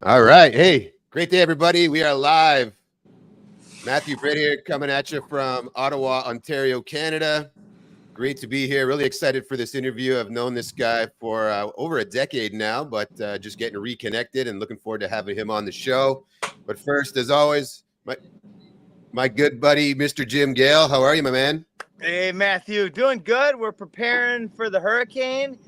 All right. Hey, great day, everybody. We are live. Matthew Britt here coming at you from Ottawa, Ontario, Canada. Great to be here. Really excited for this interview. I've known this guy for over a decade now, but just getting reconnected and looking forward to having him on the show. But first, as always, my good buddy, Mr. Jim Gale. How are you, my man? Hey, Matthew. Doing good. We're preparing for the hurricane.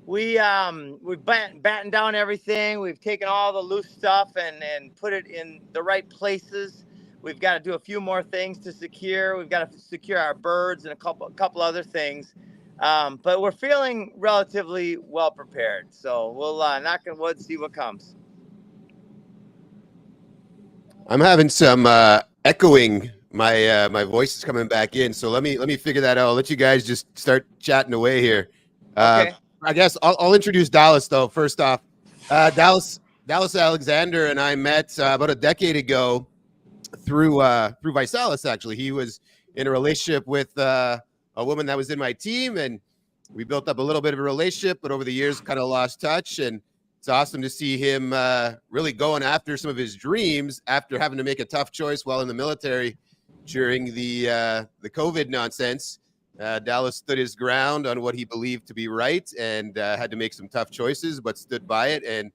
We've battened down everything. We've taken all the loose stuff and put it in the right places. We've got to do a few more things to secure. We've got to secure our birds and a couple other things. But we're feeling relatively well prepared. So we'll knock on wood, see what comes. I'm having some echoing. My voice is coming back in, so let me figure that out. I'll let you guys just start chatting away here. Okay. I guess I'll introduce Dallas though. First off, Dallas Alexander and I met about a decade ago through Visalis. Actually, he was in a relationship with a woman that was in my team, and we built up a little bit of a relationship. But over the years, kind of lost touch, and it's awesome to see him really going after some of his dreams after having to make a tough choice while in the military during the COVID nonsense. Dallas stood his ground on what he believed to be right and had to make some tough choices, but stood by it and,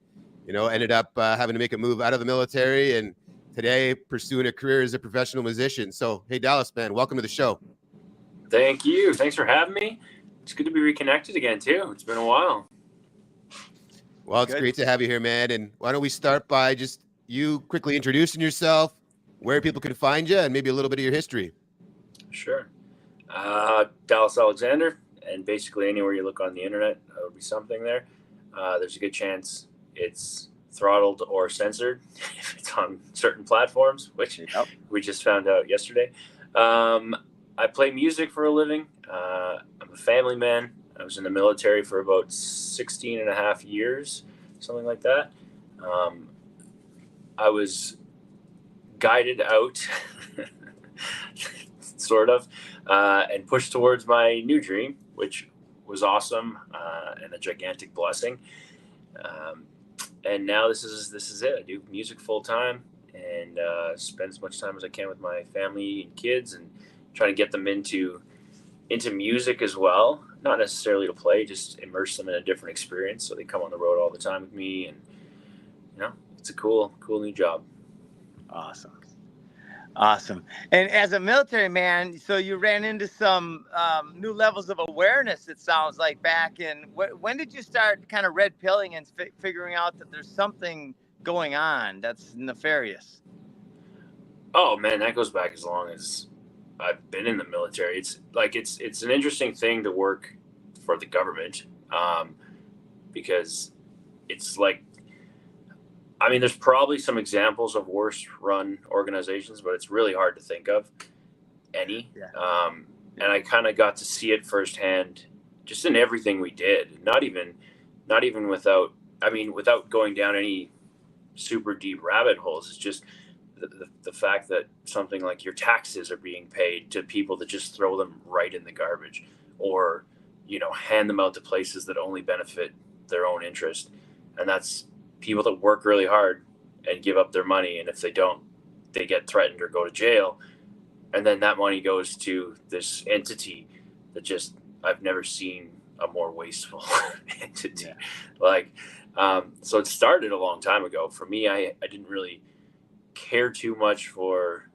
ended up having to make a move out of the military and today pursuing a career as a professional musician. So, hey, Dallas, man, welcome to the show. Thank you. Thanks for having me. It's good to be reconnected again, too. It's been a while. Well, it's great to have you here, man. And why don't we start by just you quickly introducing yourself, where people can find you, and maybe a little bit of your history. Sure. Dallas Alexander, and basically anywhere you look on the internet, there will be something there. There's a good chance it's throttled or censored if it's on certain platforms, which we just found out yesterday. I play music for a living. I'm a family man. I was in the military for about 16 and a half years, something like that. I was guided out, sort of, and pushed towards my new dream, which was awesome and a gigantic blessing. And now this is it. I do music full time and spend as much time as I can with my family and kids, and try to get them into music as well. Not necessarily to play, just immerse them in a different experience, so they come on the road all the time with me, and it's a cool new job. Awesome. And as a military man, so you ran into some new levels of awareness, it sounds like, back in, when did you start kind of red pilling and figuring out that there's something going on that's nefarious? Oh man, that goes back as long as I've been in the military. It's an interesting thing to work for the government, because it's like, I mean, there's probably some examples of worse run organizations, but it's really hard to think of any. Yeah. And I kind of got to see it firsthand, just in everything we did. Not even without going down any super deep rabbit holes. It's just the fact that something like your taxes are being paid to people that just throw them right in the garbage, or hand them out to places that only benefit their own interest, and that's people that work really hard and give up their money, and if they don't, they get threatened or go to jail, and then that money goes to this entity that just, I've never seen a more wasteful entity. Yeah. So it started a long time ago. For me, I didn't really care too much for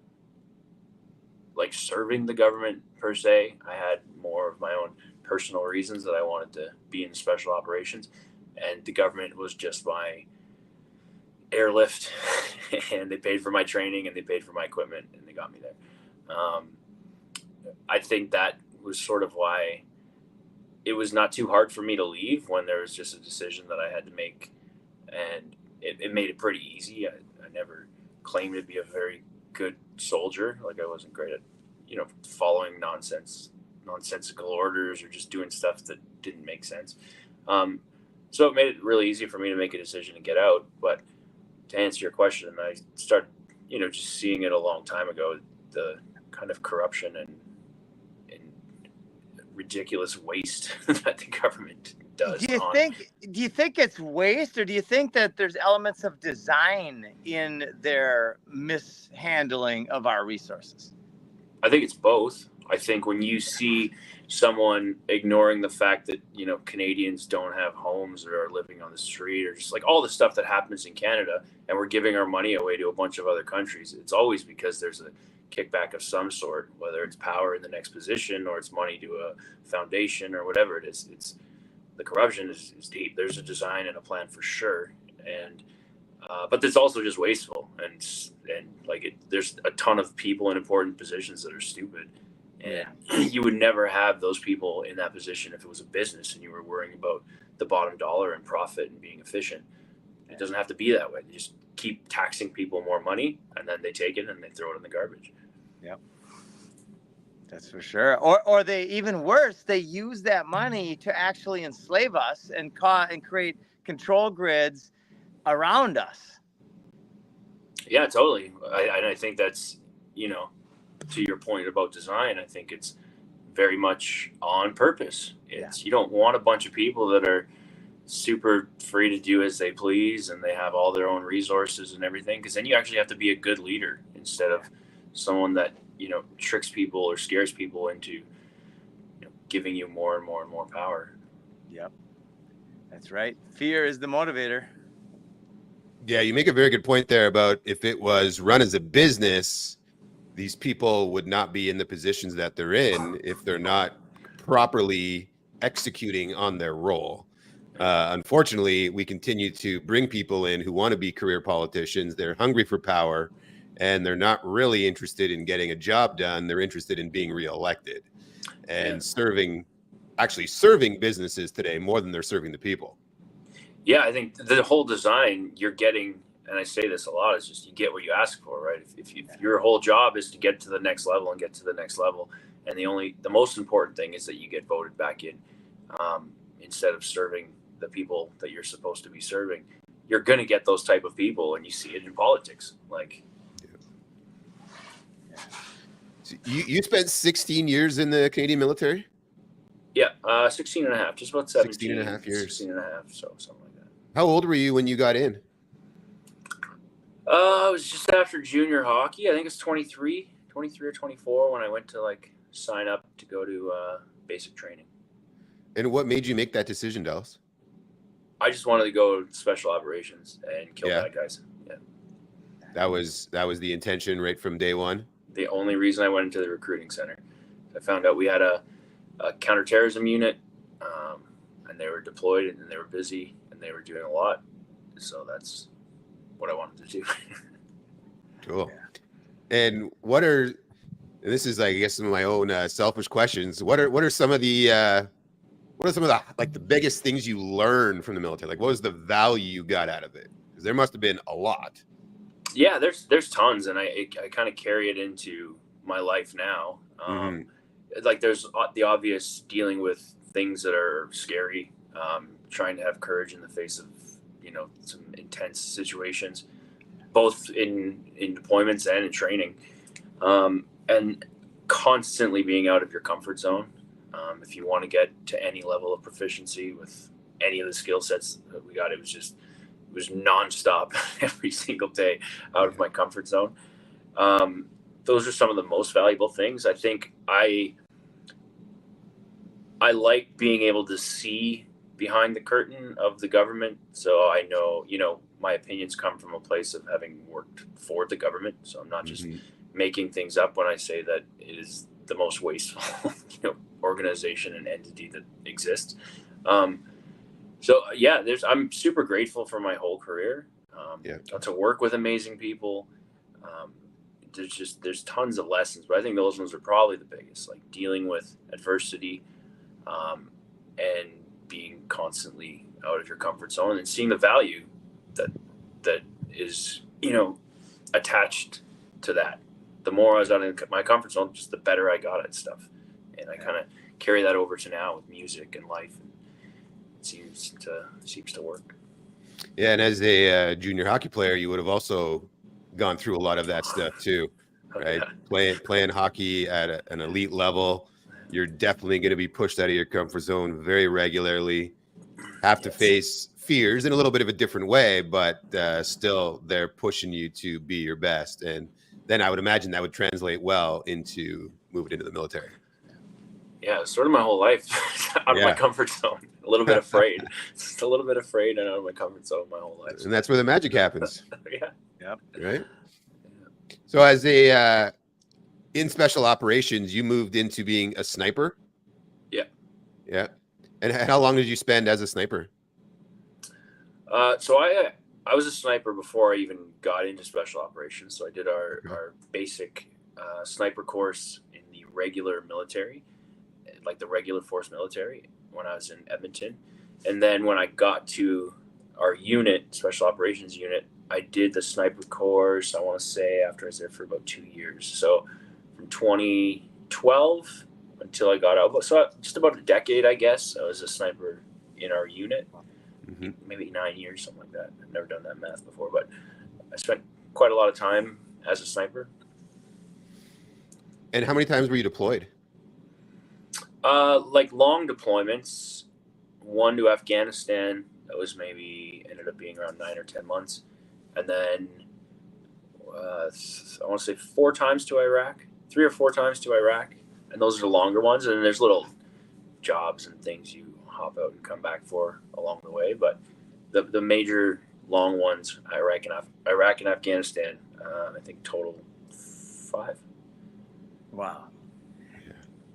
like serving the government per se. I had more of my own personal reasons that I wanted to be in special operations, and the government was just my airlift, and they paid for my training and they paid for my equipment and they got me there. I think that was sort of why it was not too hard for me to leave when there was just a decision that I had to make, and it made it pretty easy. I never claimed to be a very good soldier. Like, I wasn't great at, following nonsensical orders or just doing stuff that didn't make sense. So it made it really easy for me to make a decision and get out. But to answer your question, I started, just seeing it a long time ago, the kind of corruption and ridiculous waste that the government does. Do you think it's waste, or do you think that there's elements of design in their mishandling of our resources? I think it's both. I think when you see someone ignoring the fact that, you know, Canadians don't have homes or are living on the street, or just like all the stuff that happens in Canada, and we're giving our money away to a bunch of other countries, it's always because there's a kickback of some sort, whether it's power in the next position or it's money to a foundation or whatever it is. It's the corruption is deep. There's a design and a plan for sure. And but it's also just wasteful, and like there's a ton of people in important positions that are stupid, and you would never have those people in that position if it was a business and you were worrying about the bottom dollar and profit and being efficient. It doesn't have to be that way. You just keep taxing people more money, and then they take it and they throw it in the garbage. Yep, that's for sure. Or they, even worse, they use that money to actually enslave us and create control grids around us. Yeah, totally. I think that's, you know, to your point about design, I think it's very much on purpose. It's you don't want a bunch of people that are super free to do as they please and they have all their own resources and everything, because then you actually have to be a good leader instead of someone that, you know, tricks people or scares people into, you know, giving you more and more and more power. Yep, that's right. Fear is the motivator. Yeah, you make a very good point there about if it was run as a business, these people would not be in the positions that they're in if they're not properly executing on their role. Unfortunately, we continue to bring people in who want to be career politicians. They're hungry for power, and they're not really interested in getting a job done. They're interested in being reelected and serving businesses today more than they're serving the people. Yeah, I think the whole design you're getting, and I say this a lot, is just you get what you ask for, right? If your whole job is to get to the next level and get to the next level, and the most important thing is that you get voted back in, instead of serving the people that you're supposed to be serving, you're going to get those type of people, and you see it in politics. Like, So you spent 16 years in the Canadian military? Yeah, 16 and a half, just about 17. 16 and a half years. 16 and a half, so something like that. How old were you when you got in? It was just after junior hockey. I think it's 23 or 24 when I went to like sign up to go to basic training. And what made you make that decision, Dallas? I just wanted to go to special operations and kill bad guys. Yeah. That was the intention right from day one. The only reason I went into the recruiting center, I found out we had a counterterrorism unit, and they were deployed and they were busy and they were doing a lot. So that's what I wanted to do. Cool. And this is, I guess, some of my own selfish questions. What are some of the like the biggest things you learned from the military? Like, what was the value you got out of it? Because there must have been a lot. Yeah, there's tons, and I kind of carry it into my life now. Like there's the obvious dealing with things that are scary, trying to have courage in the face of, you know, some intense situations, both in deployments and in training, and constantly being out of your comfort zone. If you want to get to any level of proficiency with any of the skill sets that we got, it was nonstop every single day out of my comfort zone. Those are some of the most valuable things. I think I like being able to see behind the curtain of the government. So I know, you know, my opinions come from a place of having worked for the government. So I'm not just making things up when I say that it is the most wasteful, you know, organization and entity that exists. So yeah, I'm super grateful for my whole career. Got to work with amazing people. There's tons of lessons, but I think those ones are probably the biggest, like dealing with adversity, and being constantly out of your comfort zone and seeing the value that is, you know, attached to that. The more I was out of my comfort zone, just the better I got at stuff. And I kind of carry that over to now with music and life. And it seems to work. Yeah, and as a junior hockey player, you would have also gone through a lot of that stuff too, right? Playing hockey at an elite level, you're definitely going to be pushed out of your comfort zone very regularly. have to face fears in a little bit of a different way, but still they're pushing you to be your best. And then I would imagine that would translate well into moving into the military. Yeah, sort of my whole life out of my comfort zone. A little bit afraid. Just a little bit afraid and out of my comfort zone my whole life. And that's where the magic happens. Yeah. Yep. Right. So as a in special operations, you moved into being a sniper. Yeah. Yeah. And how long did you spend as a sniper? So I was a sniper before I even got into special operations. So I did our basic sniper course in the regular military, like the regular force military, when I was in Edmonton. And then when I got to our unit, special operations unit, I did the sniper course, I want to say, after I was there for about 2 years. So from 2012 until I got out, so just about a decade, I guess, I was a sniper in our unit. Mm-hmm. Maybe 9 years, something like that. I've never done that math before, but I spent quite a lot of time as a sniper. And how many times were you deployed? Like long deployments, one to Afghanistan, that was maybe ended up being around 9 or 10 months. And then I want to say 4 times to Iraq, 3 or 4 times to Iraq. And those are the longer ones. And then there's little jobs and things you hop out and come back for along the way. But the major long ones, Iraq and Afghanistan, I think total 5. Wow.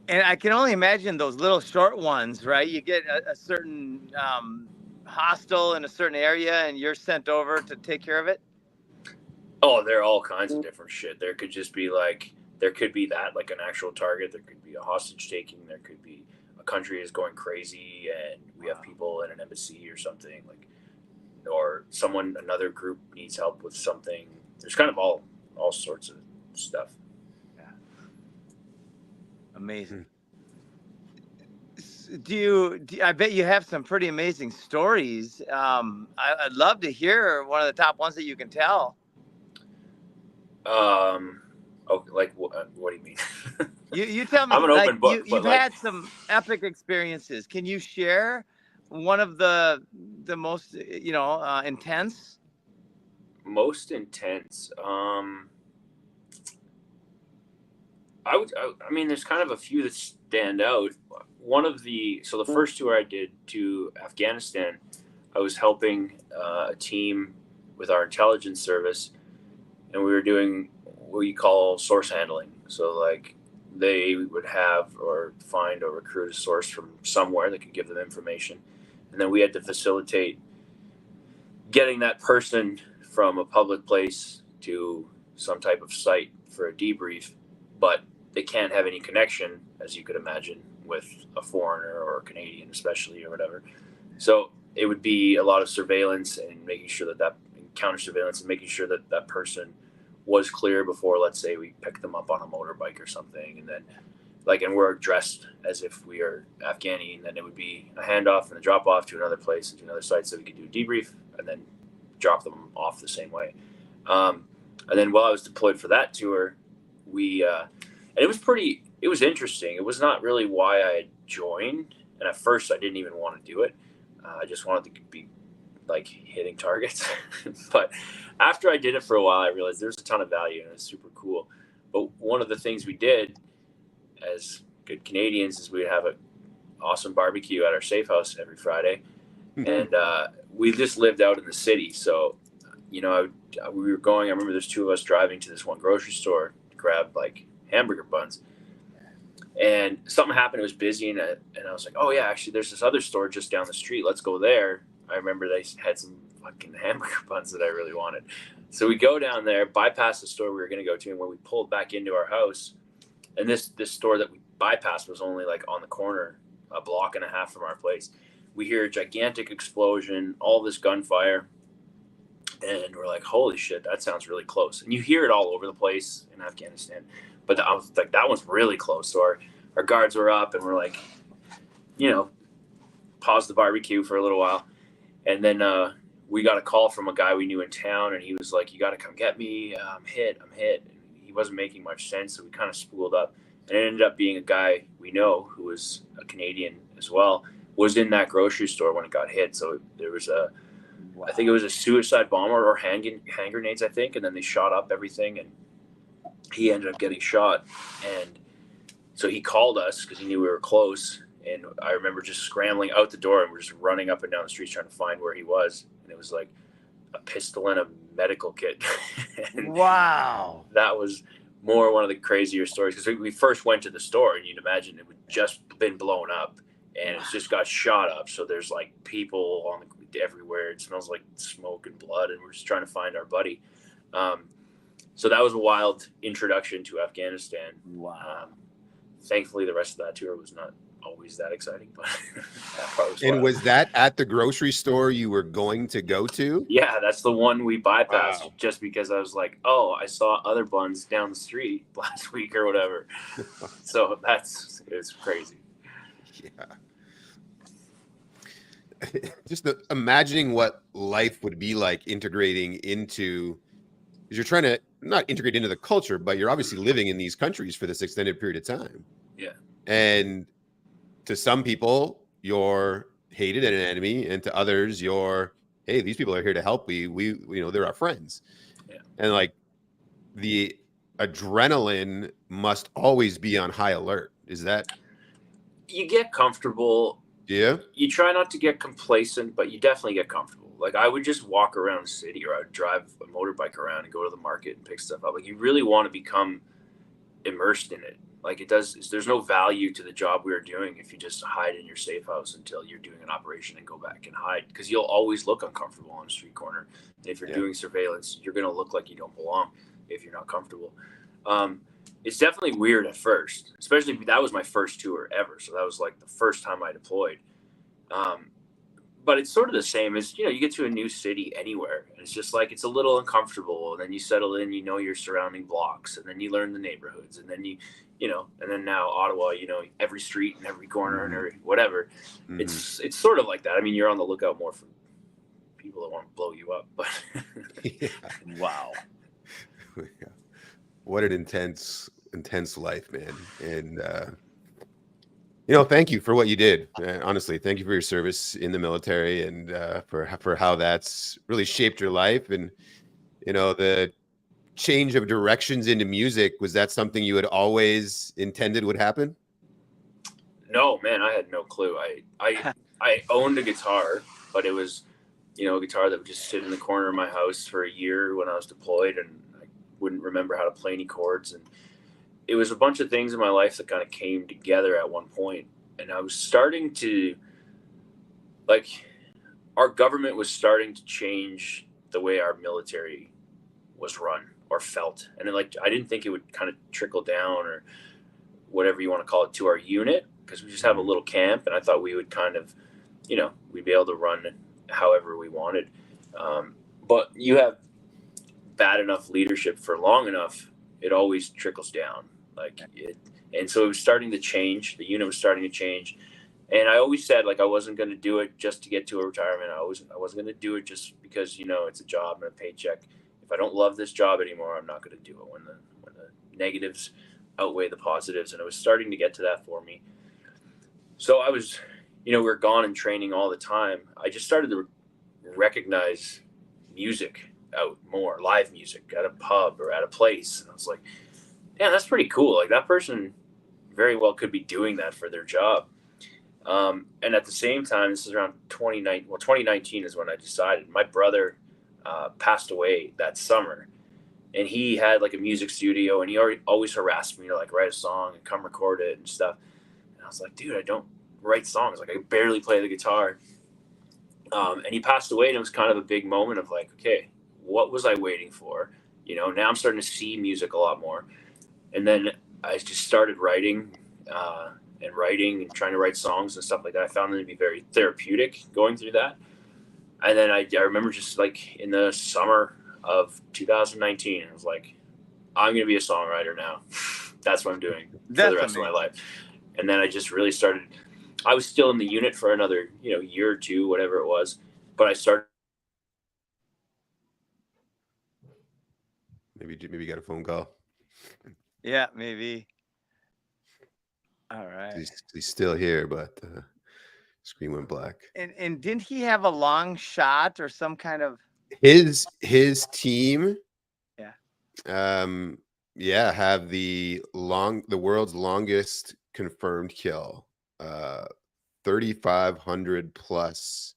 And I can only imagine those little short ones, right? You get a certain hostile in a certain area and you're sent over to take care of it. Oh, there are all kinds of different shit. There could just be there could be that, like an actual target. There could be a hostage taking. There could be a country is going crazy and we have people in an embassy or something, or another group needs help with something. There's kind of all sorts of stuff. Yeah. Amazing. I bet you have some pretty amazing stories. I'd love to hear one of the top ones that you can tell. What do you mean? You tell me. I'm an open book. You've had some epic experiences. Can you share one of the most intense? Most intense. I mean, there's kind of a few that stand out. The first tour I did to Afghanistan, I was helping a team with our intelligence service, and we were doing what you call source handling. So they would have or find or recruit a source from somewhere that could give them information, and then we had to facilitate getting that person from a public place to some type of site for a debrief, but they can't have any connection, as you could imagine, with a foreigner or a Canadian especially or whatever. So it would be a lot of surveillance and making sure that counter surveillance and making sure that person was clear before, let's say, we picked them up on a motorbike or something, and then and we're dressed as if we are Afghani, and then it would be a handoff and a drop off to another place and to another site so we could do a debrief and then drop them off the same way. And then while I was deployed for that tour, and it was interesting. It was not really why I had joined. And at first I didn't even want to do it. I just wanted to be hitting targets. But after I did it for a while, I realized there's a ton of value and it's super cool. But one of the things we did as good Canadians is we'd have an awesome barbecue at our safe house every Friday. Mm-hmm. And we just lived out in the city. So, we were going, I remember there's 2 of us driving to this one grocery store to grab hamburger buns. And something happened. It was busy. And I was like, oh yeah, actually there's this other store just down the street. Let's go there. I remember they had some fucking hamburger buns that I really wanted. So we go down there, bypass the store we were going to go to. And when we pulled back into our house, and this store that we bypassed was only on the corner, a block and a half from our place, we hear a gigantic explosion, all this gunfire. And we're like, holy shit, that sounds really close. And you hear it all over the place in Afghanistan. But I was like, that one's really close. So our guards were up and we're like, pause the barbecue for a little while. And then we got a call from a guy we knew in town. And he was like, you got to come get me. I'm hit. And he wasn't making much sense. So we kind of spooled up. And it ended up being a guy we know who was a Canadian as well. was in that grocery store when it got hit. So there was Wow. I think it was a suicide bomber or hand grenades, I think, and then they shot up everything, and he ended up getting shot. And so he called us because he knew we were close. And I remember just scrambling out the door, and we're just running up and down the streets trying to find where he was. And it was like a pistol and a medical kit. And Wow. that was more one of the crazier stories, because we first went to the store, and you'd imagine it would just been blown up, and it's just got shot up. So there's like people on everywhere. It smells like smoke and blood, and we're just trying to find our buddy. So that was a wild introduction to Afghanistan. Wow. Thankfully, the rest of that tour was not always that exciting, but that part was And wild. was that at the grocery store you were going to go to? Yeah, that's the one we bypassed. Wow. Just because I was like, oh, I saw other buns down the street last week or whatever. So it's crazy. Yeah. Just imagining what life would be like integrating into, because you're trying to not integrate into the culture, but you're obviously living in these countries for this extended period of time. Yeah. And to some people, you're hated and an enemy, and to others, you're, hey, these people are here to help me. We they're our friends. Yeah. And like the adrenaline must always be on high alert. Is that? You get comfortable. Yeah. You try not to get complacent, but you definitely get comfortable. Like I would just walk around the city, or I would drive a motorbike around and go to the market and pick stuff up. Like you really want to become immersed in it. Like there's no value to the job we were doing if you just hide in your safe house until you're doing an operation and go back and hide, because you'll always look uncomfortable on a street corner. And if you're doing surveillance, you're going to look like you don't belong if you're not comfortable. It's definitely weird at first, especially that was my first tour ever. So that was like the first time I deployed. But it's sort of the same as, you get to a new city anywhere, and it's just like, it's a little uncomfortable, and then you settle in, your surrounding blocks, and then you learn the neighborhoods, and then and then now Ottawa, every street and every corner and every whatever. Mhm. It's sort of like that. I mean, you're on the lookout more for people that want to blow you up, but Yeah. Wow. What an intense life, man. And thank you for what you did. Honestly, thank you for your service in the military, and for how that's really shaped your life. And the change of directions into music, was that something you had always intended would happen? No, man, I had no clue. I owned a guitar, but it was a guitar that would just sit in the corner of my house for a year when I was deployed, and I wouldn't remember how to play any chords. And it was a bunch of things in my life that kind of came together at one point. And I was starting to, our government was starting to change the way our military was run or felt. And then, I didn't think it would kind of trickle down, or whatever you want to call it, to our unit, because we just have a little camp. And I thought we would kind of, we'd be able to run however we wanted. But you have bad enough leadership for long enough, it always trickles down. And so it was starting to change. The unit was starting to change. And I always said, I wasn't going to do it just to get to a retirement. I wasn't going to do it just because, it's a job and a paycheck. If I don't love this job anymore, I'm not going to do it. When the negatives outweigh the positives. And it was starting to get to that for me. So I was, we were gone and training all the time. I just started to recognize music out more, live music at a pub or at a place. And I was like, yeah, that's pretty cool. Like, that person very well could be doing that for their job. And at the same time, this is around 2019 is when I decided. My brother passed away that summer, and he had a music studio, and he always harassed me to write a song and come record it and stuff. And I was like, dude, I don't write songs. I barely play the guitar. And he passed away, and it was kind of a big moment of okay, what was I waiting for? Now I'm starting to see music a lot more. And then I just started writing and trying to write songs and stuff like that. I found them to be very therapeutic going through that. And then I remember just in the summer of 2019, I was like, I'm going to be a songwriter now. That's what I'm doing for the rest of my life. And then I just really started. I was still in the unit for another, year or two, whatever it was. But I started. Maybe you got a phone call. Yeah, maybe. All right. He's still here, but Screen went black. And didn't he have a long shot or some kind of? His team, Yeah. have the world's longest confirmed kill, 3,500 plus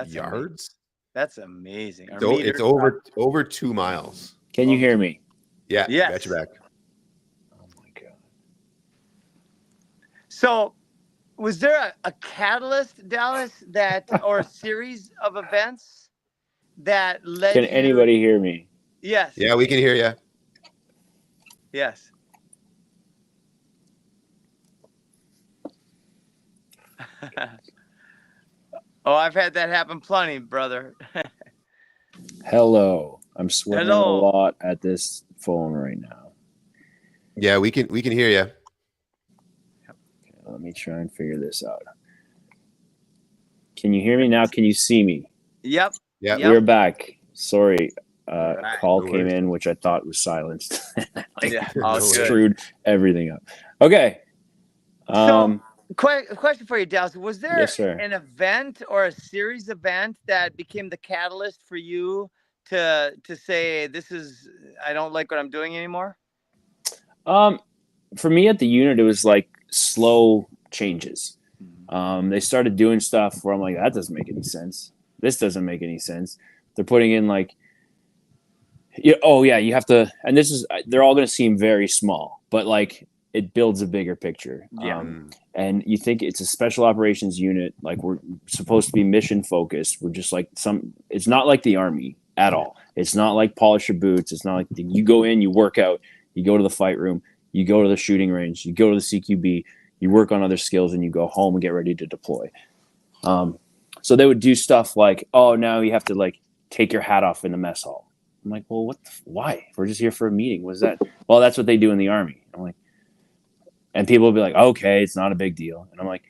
yards. That's amazing. Or It's over 2 miles. Can you hear me? Yeah, Yes. got your back. Oh my god. So, was there a catalyst, Dallas, or a series of events that led? Can anybody hear me? Yes. Yeah, we can hear you. Yes. Oh, I've had that happen plenty, brother. Hello. I'm sweating Hello. a lot at this phone right now. Yeah, we can hear you. Okay, let me try and figure this out. Can you hear me now? Can you see me? Yep. Yeah, Yep. We're back. Sorry. Right. Call No came worries. in, which I thought was silenced. Yeah. No All worries. good. Screwed everything up. Okay. Question for you, Dallas. Was there Yes, sir. an event or a series event that became the catalyst for you to say I don't like what I'm doing anymore? For me at the unit, it was like slow changes. They started doing stuff where I'm like, that doesn't make any sense. This doesn't make any sense. They're putting in like, you have to, and they're all going to seem very small, but like it builds a bigger picture. Yeah. And you think it's a special operations unit, like we're supposed to be mission focused. We're just like it's not like the Army at all. It's not like polish your boots. It's not like you go in, you work out, you go to the fight room, you go to the shooting range, you go to the CQB, you work on other skills, and you go home and get ready to deploy. So they would do stuff like, oh, now you have to like take your hat off in the mess hall. I'm like, well, why? We're just here for a meeting. What's that? Well, that's what they do in the Army. I'm like, and people will be like, okay, it's not a big deal. And I'm like,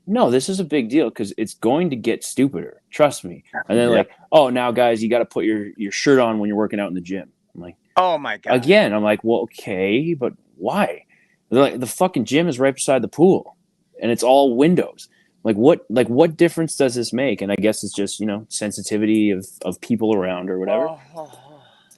no, this is a big deal because it's going to get stupider. Trust me. And then like, oh, now guys, you got to put your shirt on when you're working out in the gym. I'm like, Oh my god. again, I'm like, well, okay, but why? They're like, the fucking gym is right beside the pool and it's all windows. Like what difference does this make? And I guess it's just, sensitivity of people around or whatever. Oh.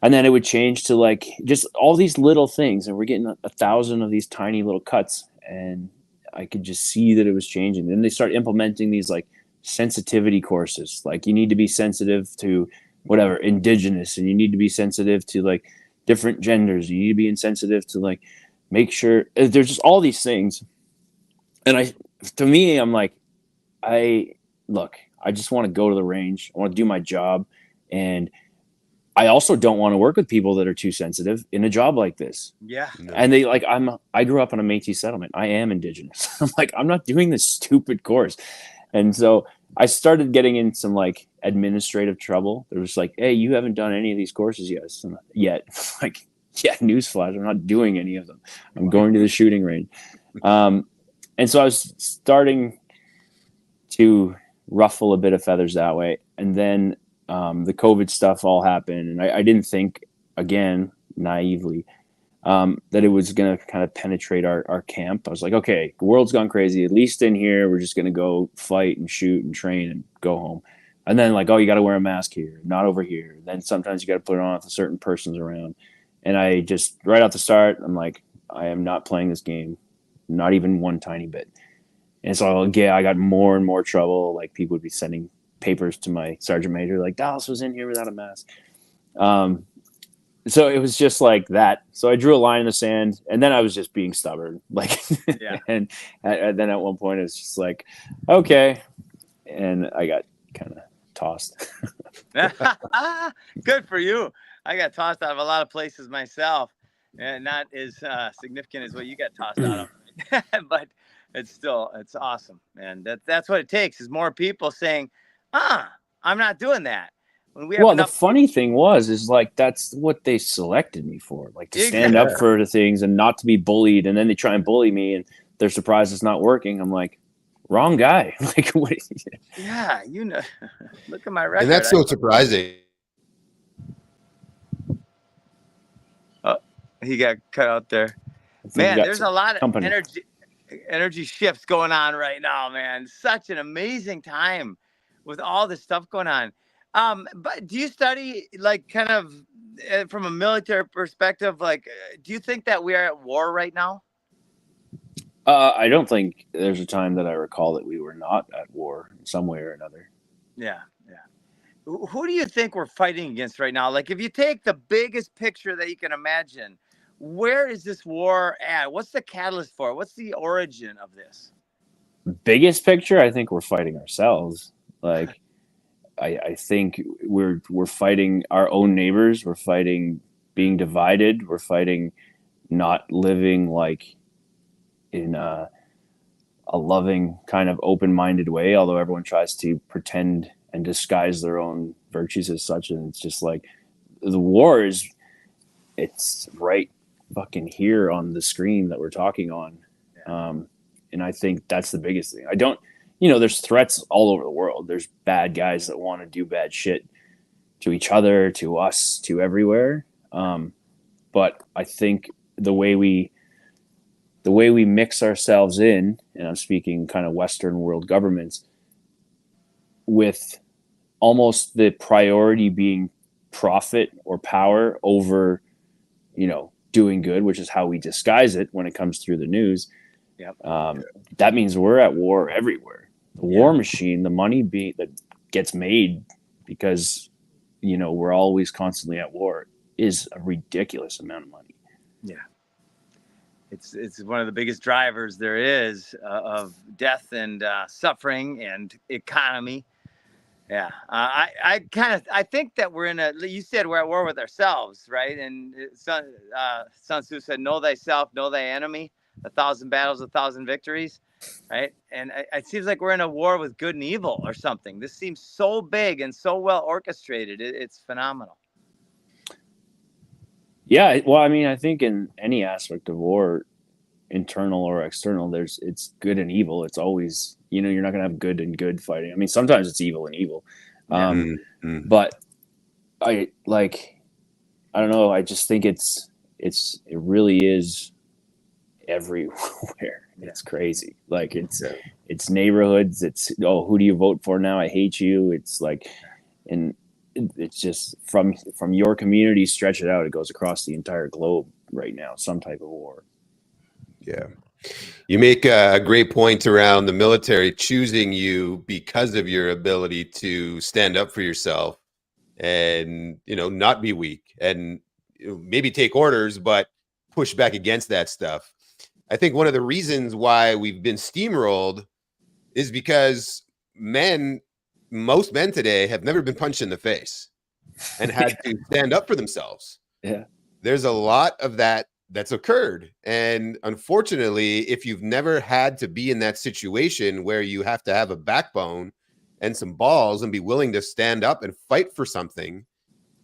And then it would change to like just all these little things, and we're getting 1,000 of these tiny little cuts, and I could just see that it was changing. Then they start implementing these like sensitivity courses, like you need to be sensitive to whatever indigenous, and you need to be sensitive to like different genders. You need to be insensitive to like make sure there's just all these things. And I'm like, I just want to go to the range. I want to do my job, and I also don't want to work with people that are too sensitive in a job like this. Yeah. No. And I grew up on a Métis settlement. I am indigenous. I'm like, I'm not doing this stupid course. And so I started getting in some like administrative trouble. They're just like, hey, you haven't done any of these courses yet. Like, yeah, newsflash, I'm not doing any of them. I'm going to the shooting range. And so I was starting to ruffle a bit of feathers that way. And then the COVID stuff all happened, and I didn't think, again, naively, that it was going to kind of penetrate our camp. I was like, okay, the world's gone crazy. At least in here, we're just going to go fight and shoot and train and go home. And then like, oh, you got to wear a mask here, not over here. Then sometimes you got to put it on if a certain person's around. And I just, right out the start, I'm like, I am not playing this game, not even one tiny bit. And so, yeah, I got more and more trouble. Like people would be sending papers to my sergeant major, like Dallas was in here without a mask. So it was just like that. So I drew a line in the sand, and then I was just being stubborn. Like, Yeah. and then at one point it was just like, okay. And I got kind of tossed. Good for you. I got tossed out of a lot of places myself, and not as significant as what you got tossed out of. But it's awesome, and that's what it takes is more people saying, I'm not doing that. When we have The funny thing is like that's what they selected me for, like to stand up for the things and not to be bullied. And then they try and bully me, and they're surprised it's not working. I'm like, wrong guy. Like, what? Yeah, look at my record. And that's so surprising. He got cut out there. Man, there's a lot of energy. energy shifts going on right now, man. Such an amazing time with all this stuff going on. But do you study like kind of from a military perspective? Like, do you think that we are at war right now? I don't think there's a time that I recall that we were not at war in some way or another. Yeah, yeah. Who do you think we're fighting against right now? Like, if you take the biggest picture that you can imagine, where is this war at? What's the catalyst for it? What's the origin of this? Biggest picture, I think we're fighting ourselves. Like, I think we're fighting our own neighbors. We're fighting being divided. We're fighting not living like in a loving kind of open-minded way, although everyone tries to pretend and disguise their own virtues as such. And it's just like the war is, it's right fucking here on the screen that we're talking on. And I think that's the biggest thing. I don't, there's threats all over the world. There's bad guys that want to do bad shit to each other, to us, to everywhere. But I think the way we mix ourselves in, and I'm speaking kind of Western world governments, with almost the priority being profit or power over, doing good, which is how we disguise it when it comes through the news. Yep. That means we're at war everywhere. The war machine, the money that gets made because, we're always constantly at war, is a ridiculous amount of money. Yeah. It's one of the biggest drivers there is of death and suffering and economy. Yeah, I think that we're you said we're at war with ourselves, right? And Sun Tzu said, "Know thyself, know thy enemy. 1,000 battles, 1,000 victories," right? And it seems like we're in a war with good and evil or something. This seems so big and so well orchestrated. It's phenomenal. Yeah, well, I mean, I think in any aspect of war, internal or external, it's good and evil. It's always, you're not going to have good and good fighting. I mean, sometimes it's evil and evil. But I don't know. I just think it really is everywhere. It's crazy. Like it's neighborhoods. It's, who do you vote for now? I hate you. It's like, and it's just from your community, stretch it out. It goes across the entire globe right now, some type of war. Yeah. You make a great point around the military choosing you because of your ability to stand up for yourself and, not be weak and maybe take orders, but push back against that stuff. I think one of the reasons why we've been steamrolled is because most men today have never been punched in the face and had to stand up for themselves. Yeah. There's a lot of that's occurred. And unfortunately, if you've never had to be in that situation where you have to have a backbone and some balls and be willing to stand up and fight for something,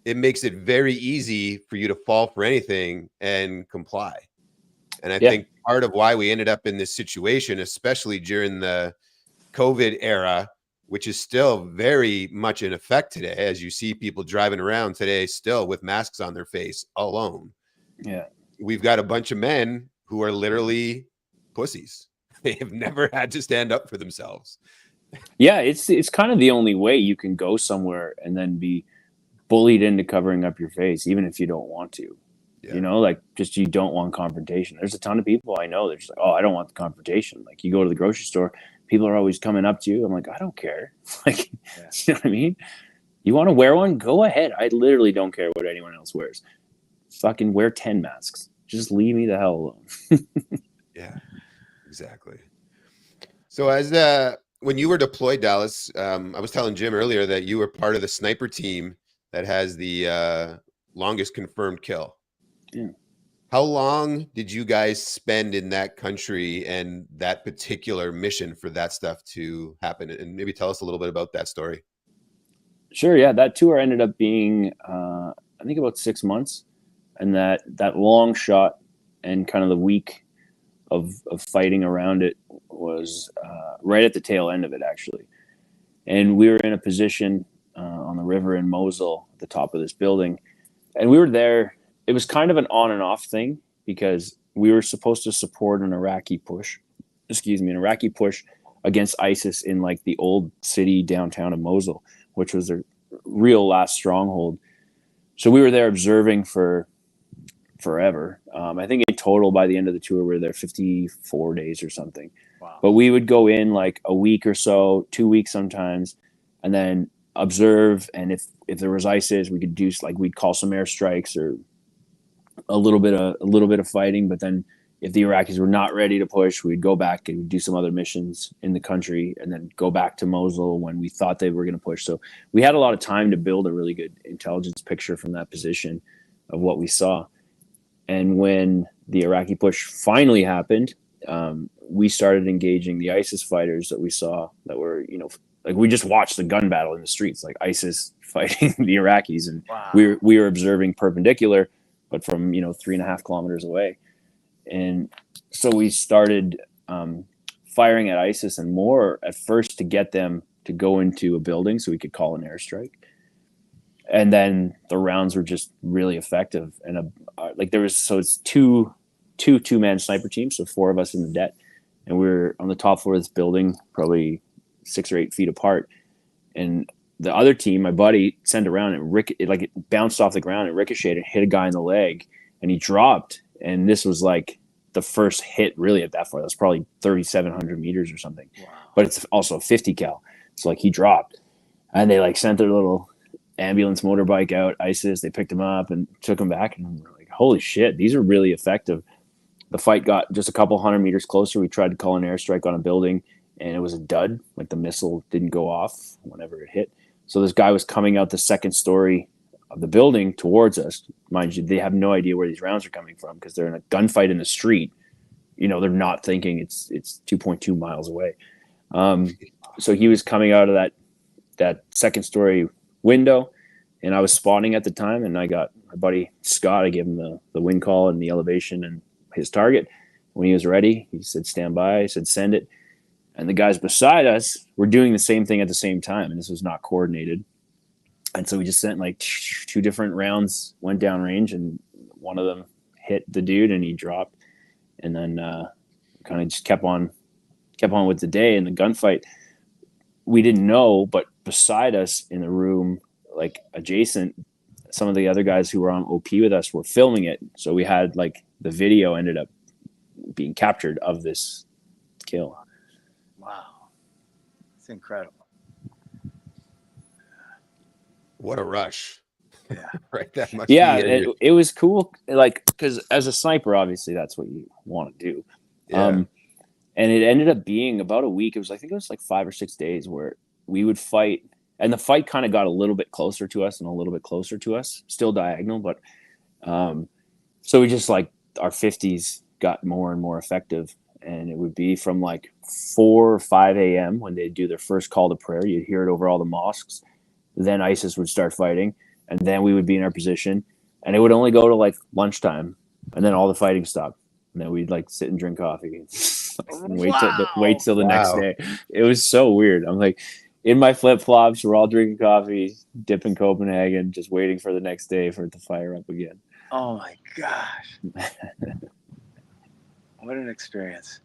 it makes it very easy for you to fall for anything and comply. And I think part of why we ended up in this situation, especially during the COVID era, which is still very much in effect today, as you see people driving around today still with masks on their face alone. Yeah. We've got a bunch of men who are literally pussies. They have never had to stand up for themselves. Yeah, it's kind of the only way you can go somewhere and then be bullied into covering up your face, even if you don't want to. Yeah. Just you don't want confrontation. There's a ton of people I know. They're just like, I don't want the confrontation. Like, you go to the grocery store, people are always coming up to you. I'm like, I don't care. You know what I mean? You want to wear one? Go ahead. I literally don't care what anyone else wears. Fucking wear 10 masks. Just leave me the hell alone. Yeah, exactly. So when you were deployed, Dallas, I was telling Jim earlier that you were part of the sniper team that has the longest confirmed kill. Yeah. How long did you guys spend in that country and that particular mission for that stuff to happen? And maybe tell us a little bit about that story. Sure. Yeah. That tour ended up being, I think, about 6 months. And that long shot and kind of the week of fighting around it was right at the tail end of it, actually. And we were in a position on the river in Mosul at the top of this building. And we were there. It was kind of an on and off thing because we were supposed to support an Iraqi push an Iraqi push against ISIS in like the old city downtown of Mosul, which was their real last stronghold. So we were there observing for forever. I think in total by the end of the tour, we were there 54 days or something. Wow. But we would go in like a week or so, 2 weeks sometimes, and then observe. And if there was ISIS, we could do like, we'd call some airstrikes or a little bit of fighting. But then if the Iraqis were not ready to push, we'd go back and do some other missions in the country and then go back to Mosul when we thought they were going to push. So we had a lot of time to build a really good intelligence picture from that position of what we saw. And when the Iraqi push finally happened, we started engaging the ISIS fighters that we saw that were, like we just watched the gun battle in the streets, like ISIS fighting the Iraqis. And Wow. we were observing perpendicular, but from, 3.5 kilometers away. And so we started firing at ISIS and more at first to get them to go into a building so we could call an airstrike. And then the rounds were just really effective. And it's two-man sniper teams, so 4 of us in the det. And we were on the top floor of this building, probably 6 or 8 feet apart. And the other team, my buddy, sent around and it bounced off the ground and ricocheted and hit a guy in the leg, and he dropped. And this was like the first hit really at that far. That's probably 3,700 meters or something. Wow. But it's also a 50 cal. So like he dropped, and they like sent their little ambulance motorbike out, ISIS. They picked him up and took him back. And we're like, holy shit, these are really effective. The fight got just a couple 100 meters closer. We tried to call an airstrike on a building, and it was a dud. Like the missile didn't go off whenever it hit. So this guy was coming out the second story of the building towards us. Mind you, they have no idea where these rounds are coming from because they're in a gunfight in the street. They're not thinking it's 2.2 miles away. So he was coming out of that second story window, and I was spawning at the time, and I got my buddy Scott. I gave him the wind call and the elevation and his target. When he was ready, he said stand by. I said send it. And the guys beside us were doing the same thing at the same time, and this was not coordinated. And so we just sent like 2 different rounds, went down range, and one of them hit the dude and he dropped. And then kind of just kept on with the day. And the gunfight, we didn't know, but beside us in the room, like adjacent, some of the other guys who were on OP with us were filming it. So we had like the video ended up being captured of this kill. Wow. It's incredible. What a rush. Yeah. Right. That much. Yeah, it was cool. Like, because as a sniper, obviously that's what you want to do. Yeah. And it ended up being about a week. I think it was like 5 or 6 days where we would fight, and the fight kind of got a little bit closer to us and a little bit closer to us, still diagonal, but so we just like our 50s got more and more effective. And it would be from like 4 or 5 a.m. when they'd do their first call to prayer. You'd hear it over all the mosques. Then ISIS would start fighting, and then we would be in our position, and it would only go to like lunchtime, and then all the fighting stopped. And then we'd like sit and drink coffee and wait till the next day. It was so weird. I'm like in my flip flops. We're all drinking coffee, dipping Copenhagen, just waiting for the next day for it to fire up again. Oh my gosh. What an experience.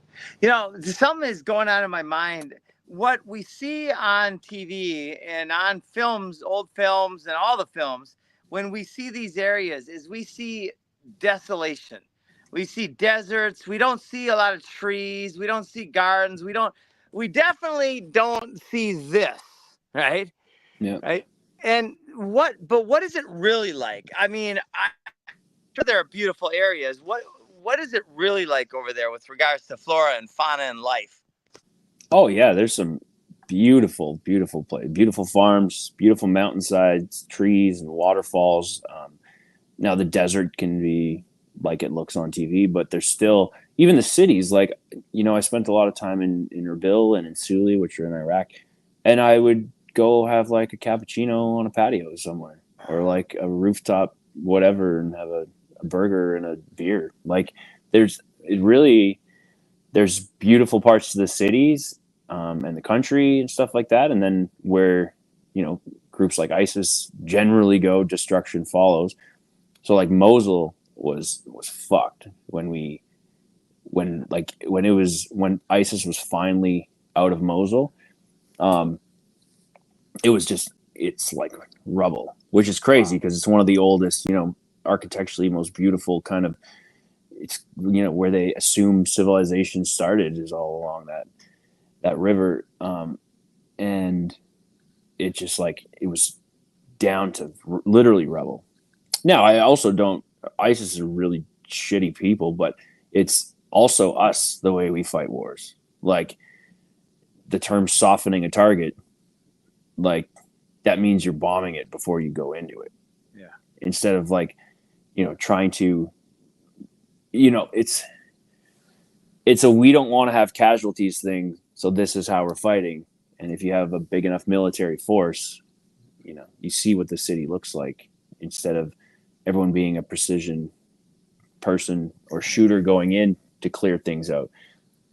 Something is going on in my mind. What we see on TV and on films, old films and all the films, when we see these areas is we see desolation. We see deserts. We don't see a lot of trees. We don't see gardens. We definitely don't see this, right? Yeah. Right. And what is it really like? I mean, I'm sure there are beautiful areas. What is it really like over there with regards to flora and fauna and life? Oh yeah, there's some beautiful place, beautiful farms, beautiful mountainsides, trees and waterfalls. Now the desert can be like it looks on TV, but there's still even the cities. Like I spent a lot of time in Erbil and in Suli, which are in Iraq, and I would go have like a cappuccino on a patio somewhere, or like a rooftop, whatever, and have a burger and a beer. Like there's beautiful parts to the cities and the country and stuff like that. And then where, groups like ISIS generally go, destruction follows. So like Mosul was fucked when we when ISIS was finally out of Mosul, it's like rubble, which is crazy because it's one of the oldest, architecturally most beautiful kind of, it's, where they assume civilization started is all along that river. And it just it was down to literally rubble. Now, I also ISIS are really shitty people, but it's also us, the way we fight wars. Like the term softening a target, that means you're bombing it before you go into it. Yeah. Instead of trying to, it's a, we don't want to have casualties thing. So this is how we're fighting. And if you have a big enough military force, you see what the city looks like, instead of everyone being a precision person or shooter going in to clear things out.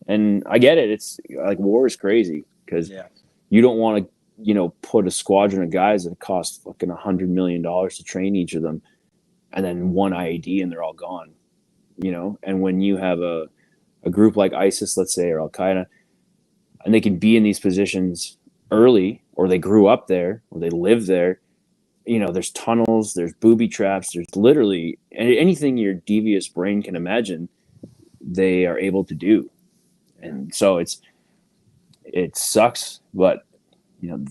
And I get it. It's like, war is crazy because you don't want to, put a squadron of guys that cost fucking $100 million to train each of them, and then one IED and they're all gone, And when you have a group like ISIS, let's say, or Al Qaeda, and they can be in these positions early, or they grew up there, or they live there, there's tunnels, there's booby traps, there's literally anything your devious brain can imagine, they are able to do. And so it sucks, but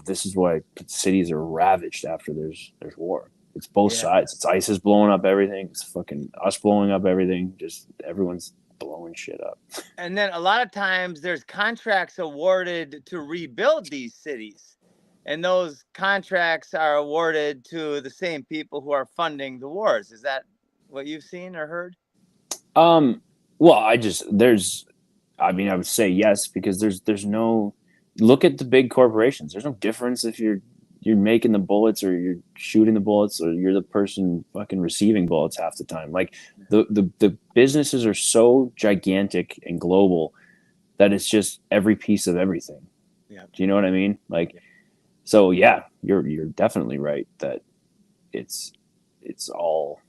this is why cities are ravaged after there's war. It's both sides. It's ISIS blowing up everything. It's fucking us blowing up everything. Just everyone's blowing shit up. And then a lot of times there's contracts awarded to rebuild these cities. And those contracts are awarded to the same people who are funding the wars. Is that what you've seen or heard? Well, I would say yes, because there's no, look at the big corporations. There's no difference if you're making the bullets or you're shooting the bullets or you're the person fucking receiving bullets half the time. Like the businesses are so gigantic and global that it's just every piece of everything. Yeah. Do you know what I mean? So yeah, you're definitely right that it's all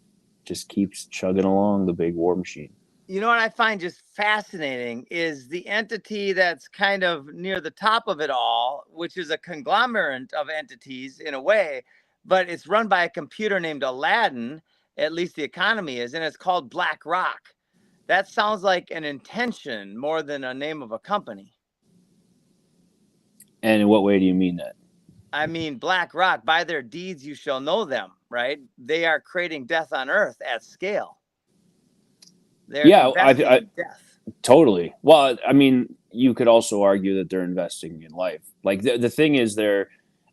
just keeps chugging along, the big war machine. You know what I find just fascinating is the entity that's kind of near the top of it all, which is a conglomerate of entities in a way, but it's run by a computer named Aladdin, at least the economy is, and it's called BlackRock. That sounds like an intention more than a name of a company. And in what way do you mean that? I mean, BlackRock, by their deeds you shall know them, right? They are creating death on earth at scale. I totally. Well, I mean, you could also argue that they're investing in life. Like the thing is, and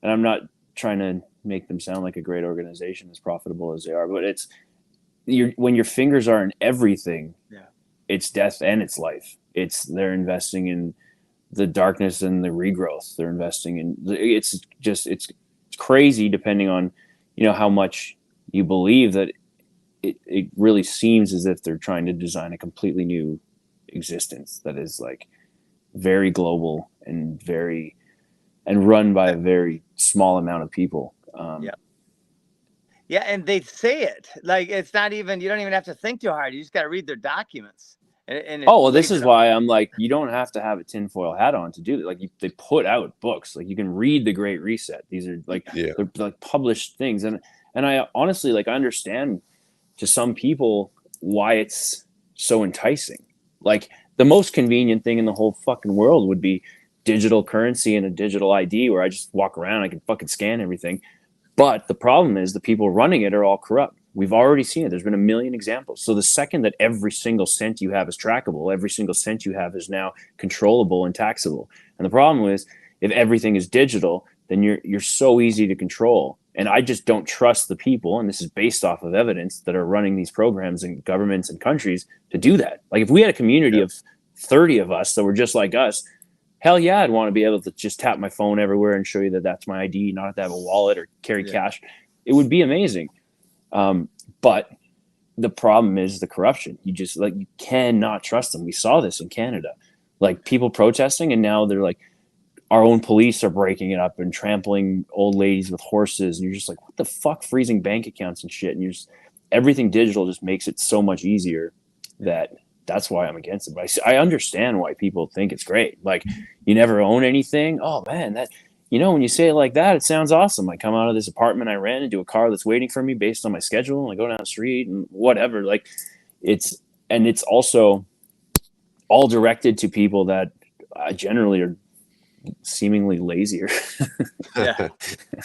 I'm not trying to make them sound like a great organization, as profitable as they are, but when your fingers are in everything, it's death and it's life. They're investing in the darkness and the regrowth. They're investing in, it's crazy depending on, how much you believe that. It really seems as if they're trying to design a completely new existence that is very global and run by a very small amount of people. Yeah, and they say it it's not even, you don't even have to think too hard. You just got to read their documents. This is why I'm you don't have to have a tinfoil hat on to do it. They put out books. You can read The Great Reset. These are they're published things, and I honestly I understand to some people why it's so enticing. The most convenient thing in the whole fucking world would be digital currency and a digital ID where I just walk around, I can fucking scan everything. But the problem is the people running it are all corrupt. We've already seen it. There's been a million examples. So the second that every single cent you have is trackable, every single cent you have is now controllable and taxable. And the problem is, if everything is digital, then you're so easy to control. And I just don't trust the people, and this is based off of evidence, that are running these programs in governments and countries to do that. If we had a community of 30 of us that were just like us, hell yeah, I'd want to be able to just tap my phone everywhere and show you that that's my ID, not have to have a wallet or carry cash. It would be amazing. But the problem is the corruption. You just you cannot trust them. We saw this in Canada, people protesting, and now they're our own police are breaking it up and trampling old ladies with horses. And you're just what the fuck, freezing bank accounts and shit. And everything digital just makes it so much easier that that's why I'm against it. But I understand why people think it's great. Like, you never own anything. Oh man, that, when you say it like that, it sounds awesome. I come out of this apartment I rent into a car that's waiting for me based on my schedule, and I go down the street and whatever. Like, it's also all directed to people that generally are seemingly lazier. Yeah.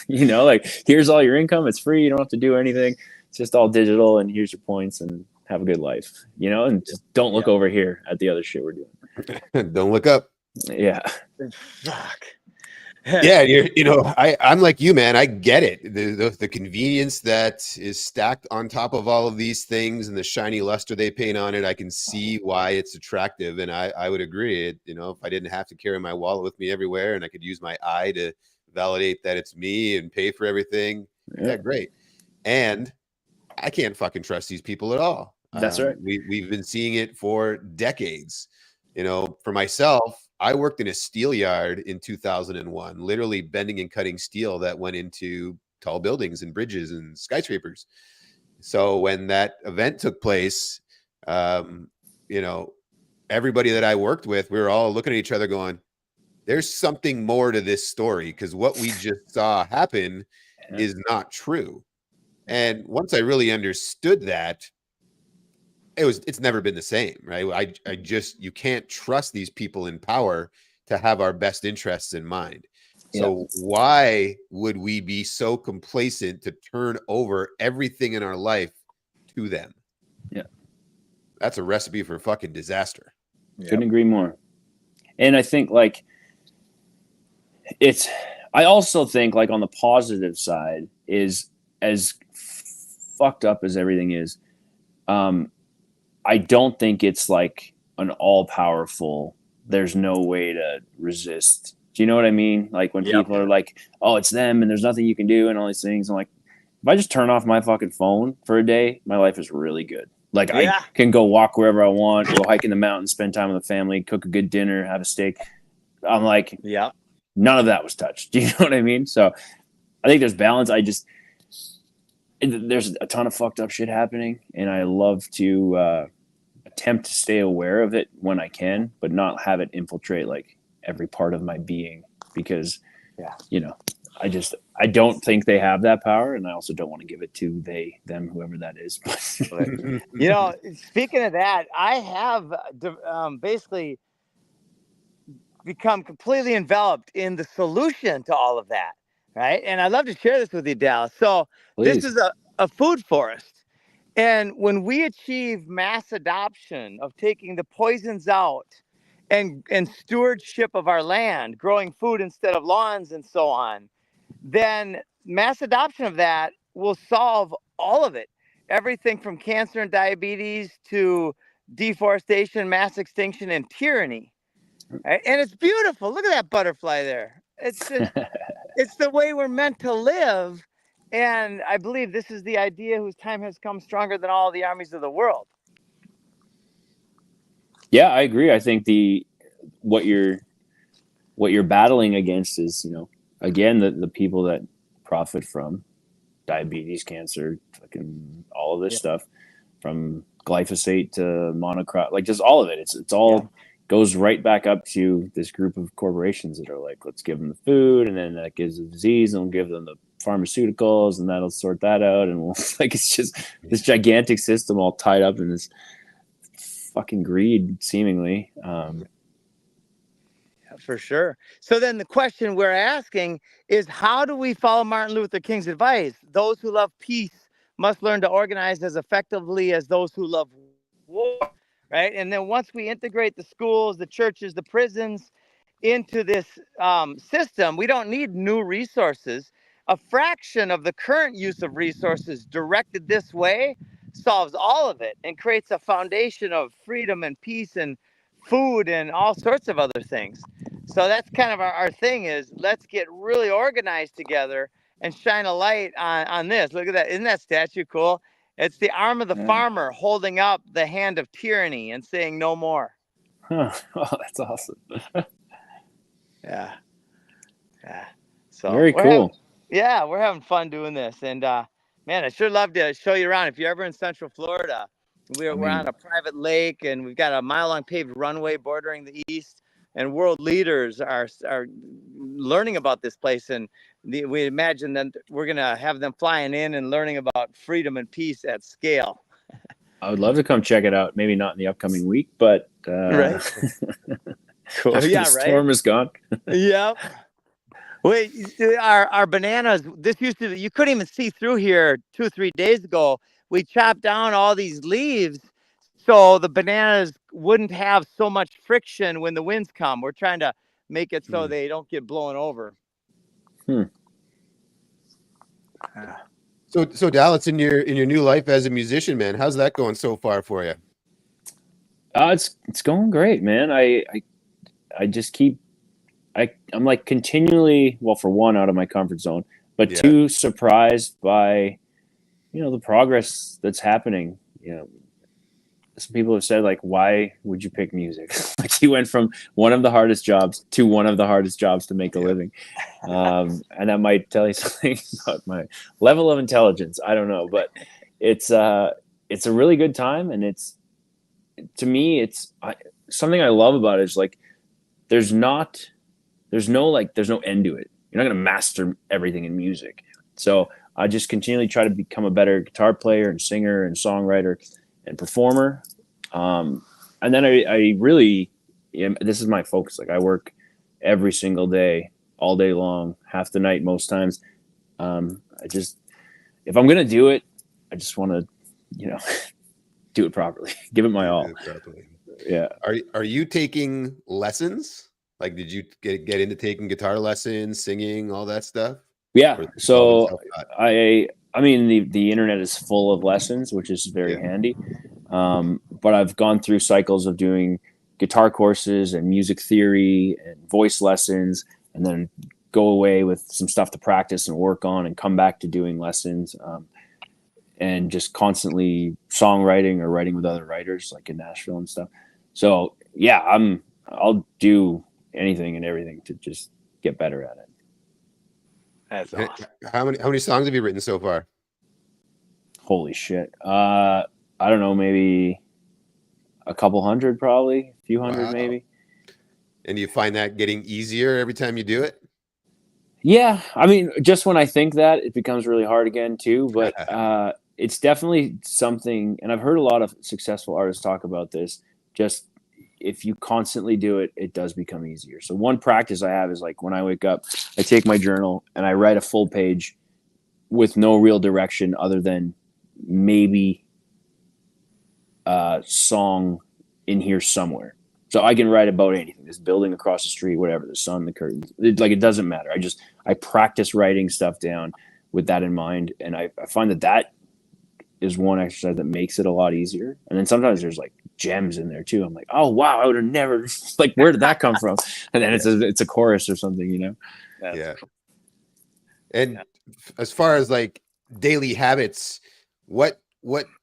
Like, here's all your income. It's free. You don't have to do anything. It's just all digital, and here's your points, and have a good life, and just don't look over here at the other shit we're doing. Don't look up. Yeah. Fuck. Yeah, I'm like you, man. I get it. The convenience that is stacked on top of all of these things and the shiny luster they paint on it, I can see why it's attractive. And I would agree. If I didn't have to carry my wallet with me everywhere and I could use my eye to validate that it's me and pay for everything, yeah, great. And I can't fucking trust these people at all. That's right. We've been seeing it for decades. For myself, I worked in a steel yard in 2001, literally bending and cutting steel that went into tall buildings and bridges and skyscrapers. So when that event took place, everybody that I worked with, we were all looking at each other going, there's something more to this story, because what we just saw happen is not true. And once I really understood that, it's never been the same, right? You can't trust these people in power to have our best interests in mind. So why would we be so complacent to turn over everything in our life to them? Yeah. That's a recipe for fucking disaster. Couldn't agree more. And I think I also think on the positive side is, as fucked up as everything is, I don't think it's like an all-powerful, there's no way to resist. Do you know what I mean? Like, when people are like, oh, it's them and there's nothing you can do and all these things. I'm like, if I just turn off my fucking phone for a day, my life is really good. Like, I can go walk wherever I want, go hike in the mountains, spend time with the family, cook a good dinner, have a steak. I'm like, none of that was touched. Do you know what I mean? So I think there's balance. There's a ton of fucked up shit happening, and I love to attempt to stay aware of it when I can, but not have it infiltrate every part of my being, because I don't think they have that power, and I also don't want to give it to them, whoever that is. Speaking of that, I have basically become completely enveloped in the solution to all of that, right? And I'd love to share this with you, Dallas. So This is a food forest. And when we achieve mass adoption of taking the poisons out and stewardship of our land, growing food instead of lawns and so on, then mass adoption of that will solve all of it. Everything from cancer and diabetes to deforestation, mass extinction, and tyranny. Right? And it's beautiful. Look at that butterfly there. It's the way we're meant to live. And I believe this is the idea whose time has come stronger than all the armies of the world. Yeah, I agree. I think what you're battling against is, again, the people that profit from diabetes, cancer, fucking all of this stuff, from glyphosate to monocrop, just all of it. It's all goes right back up to this group of corporations that are like, let's give them the food, and then that gives the disease, and we'll give them the pharmaceuticals, and that'll sort that out, and it's just this gigantic system all tied up in this fucking greed, seemingly. For sure. So then the question we're asking is, how do we follow Martin Luther King's advice? Those who love peace must learn to organize as effectively as those who love war, right? And then once we integrate the schools, the churches, the prisons into this system, we don't need new resources. A fraction of the current use of resources directed this way solves all of it and creates a foundation of freedom and peace and food and all sorts of other things. So that's kind of our thing, is let's get really organized together and shine a light on this. Look at that. Isn't that statue cool? It's the arm of the farmer holding up the hand of tyranny and saying no more. Huh. Oh, that's awesome. Yeah. So very cool. We're having fun doing this. And man, I sure love to show you around. If you're ever in Central Florida, We're on a private lake, and we've got a mile-long paved runway bordering the east. And world leaders are learning about this place, and we imagine that we're gonna have them flying in and learning about freedom and peace at scale. I would love to come check it out. Maybe not in the upcoming week, but Right. after Yeah, the right. storm is gone. Yep. Wait, our bananas. This used to, you couldn't even see through here 2 or 3 days ago. We chopped down all these leaves so the bananas wouldn't have so much friction when the winds come. We're trying to make it so they don't get blown over. So Dallas, in your new life as a musician, man, how's that going so far for you? It's going great, man. I just keep I'm like continually, well, for one, out of my comfort zone, but two, surprised by the progress that's happening. Some people have said, like, why would you pick music? Like, you went from one of the hardest jobs to one of the hardest jobs to make a living. And that might tell you something about my level of intelligence. I don't know, but it's a really good time. And to me, something I love about it is, like, there's no end to it. You're not going to master everything in music. So I just continually try to become a better guitar player and singer and songwriter and performer. And then I really, this is my focus. Like, I work every single day, all day long, half the night, most times. If I'm going to do it, I just want to, do it properly, give it my all. Yeah. Are you taking lessons? Like, did you get into taking guitar lessons, singing, all that stuff? Yeah. So I mean, the internet is full of lessons, which is very handy. But I've gone through cycles of doing guitar courses and music theory and voice lessons, and then go away with some stuff to practice and work on, and come back to doing lessons, and just constantly songwriting or writing with other writers, like in Nashville and stuff. So yeah, I'll do anything and everything to just get better at it. That's awesome. How many songs have you written so far? Holy shit. I don't know, maybe a couple hundred, probably a few hundred, maybe. And do you find that getting easier every time you do it? Yeah. I mean, just when I think that, it becomes really hard again too, but it's definitely something, and I've heard a lot of successful artists talk about this. Just if you constantly do it, it does become easier. So one practice I have is, like, when I wake up, I take my journal and I write a full page with no real direction other than maybe a song in here somewhere. So I can write about anything, this building across the street, whatever, the sun, the curtains, it doesn't matter. I practice writing stuff down with that in mind. And I find that is one exercise that makes it a lot easier. And then sometimes there's, like, gems in there too. I'm like, oh wow, I would have never, like, where did that come from? And then it's a chorus or something, Yeah. And as far as, like, daily habits, what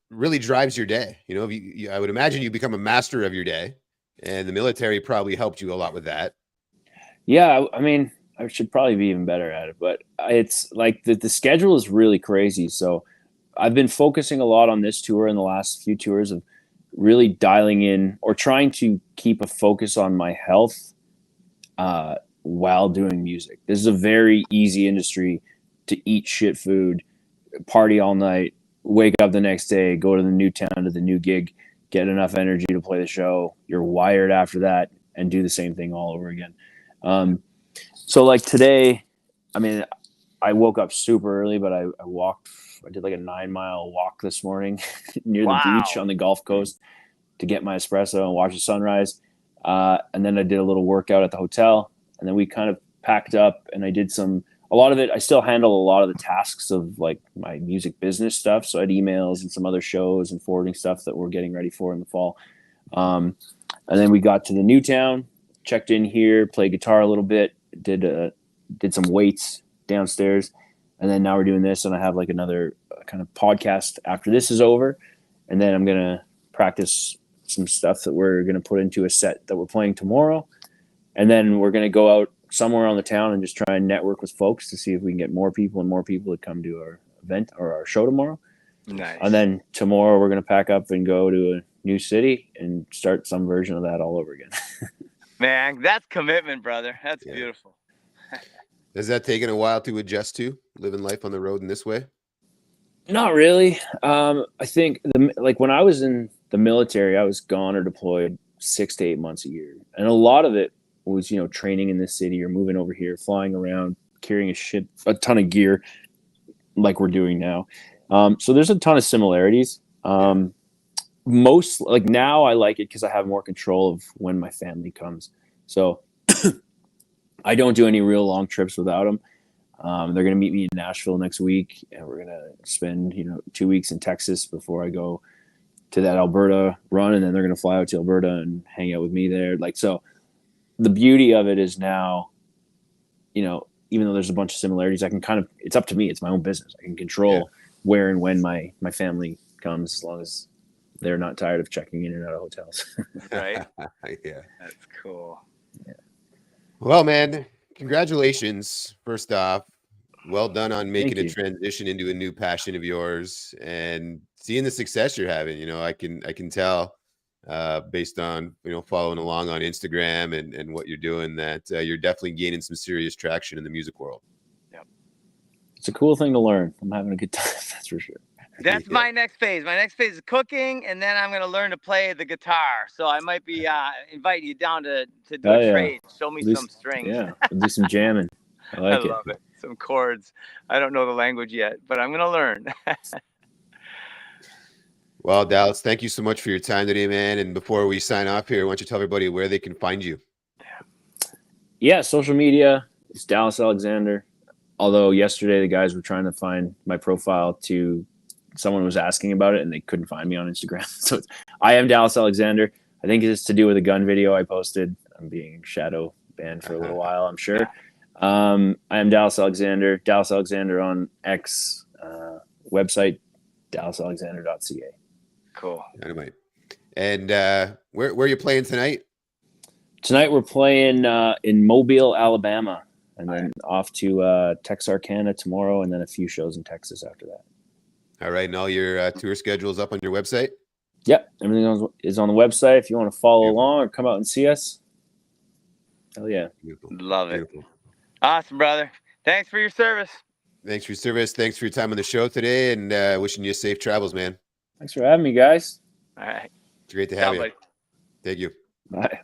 really drives your day? I would imagine you become a master of your day, and the military probably helped you a lot with that. Yeah, I mean, I should probably be even better at it, but it's like the schedule is really crazy. So I've been focusing a lot on this tour and the last few tours of really dialing in or trying to keep a focus on my health while doing music. This is a very easy industry to eat shit food, party all night, wake up the next day, go to the new town, to the new gig, get enough energy to play the show. You're wired after that, and do the same thing all over again. So, like, today, I mean, I woke up super early, but I did like a 9-mile walk this morning near the beach on the Gulf Coast to get my espresso and watch the sunrise. And then I did a little workout at the hotel, and then we kind of packed up, and I did a lot of it. I still handle a lot of the tasks of, like, my music business stuff. So I had emails and some other shows and forwarding stuff that we're getting ready for in the fall. And then we got to the new town, checked in here, played guitar a little bit, did some weights downstairs. And then now we're doing this, and I have, like, another kind of podcast after this is over. And then I'm going to practice some stuff that we're going to put into a set that we're playing tomorrow. And then we're going to go out somewhere on the town and just try and network with folks to see if we can get more people to come to our event or our show tomorrow. Nice. And then tomorrow we're going to pack up and go to a new city and start some version of that all over again. Man, that's commitment, brother. That's Yeah. beautiful. Has that taken a while to adjust to living life on the road in this way? Not really. I think like when I was in the military, I was gone or deployed 6 to 8 months a year. And a lot of it was, training in this city or moving over here, flying around, carrying a ton of gear like we're doing now. So there's a ton of similarities. Most like now I like it because I have more control of when my family comes. So I don't do any real long trips without them. They're going to meet me in Nashville next week, and we're going to spend 2 weeks in Texas before I go to that Alberta run, and then they're going to fly out to Alberta and hang out with me there. Like, so the beauty of it is now, even though there's a bunch of similarities, I can it's up to me. It's my own business. I can control where and when my family comes, as long as they're not tired of checking in and out of hotels. Right? Yeah. That's cool. Well, man, congratulations. First off, well done on making Thank a you. transition into a new passion of yours and seeing the success you're having. I can tell based on following along on Instagram and what you're doing that you're definitely gaining some serious traction in the music world. It's a cool thing to learn. I'm having a good time, that's for sure. That's Yeah. my next phase. My next phase is cooking, and then I'm going to learn to play the guitar. So I might be inviting you down to do Oh, a yeah. trade. Show me At least- some strings. Yeah, we'll do some jamming. I I like it. love it. Some chords. I don't know the language yet, but I'm going to learn. Well, Dallas, thank you so much for your time today, man. And before we sign off here, why don't you tell everybody where they can find you? Yeah, social media is Dallas Alexander. Although yesterday the guys were trying to find my profile someone was asking about it and they couldn't find me on Instagram. So I am Dallas Alexander. I think it's to do with a gun video I posted. I'm being shadow banned for a little while, I'm sure. I am Dallas Alexander. Dallas Alexander on X, website, dallasalexander.ca. Cool. Dynamite. And where are you playing tonight? Tonight we're playing in Mobile, Alabama, and then off to Texarkana tomorrow, and then a few shows in Texas after that. All right. And all your tour schedules up on your website? Yep, everything is on the website. If you want to follow Beautiful. along or come out and see us, hell yeah. Beautiful. Love it. Beautiful. Awesome, brother. Thanks for your service. Thanks for your service. Thanks for your time on the show today, and wishing you safe travels, man. Thanks for having me, guys. All right. It's great to Ciao, have you. buddy. Thank you. Bye.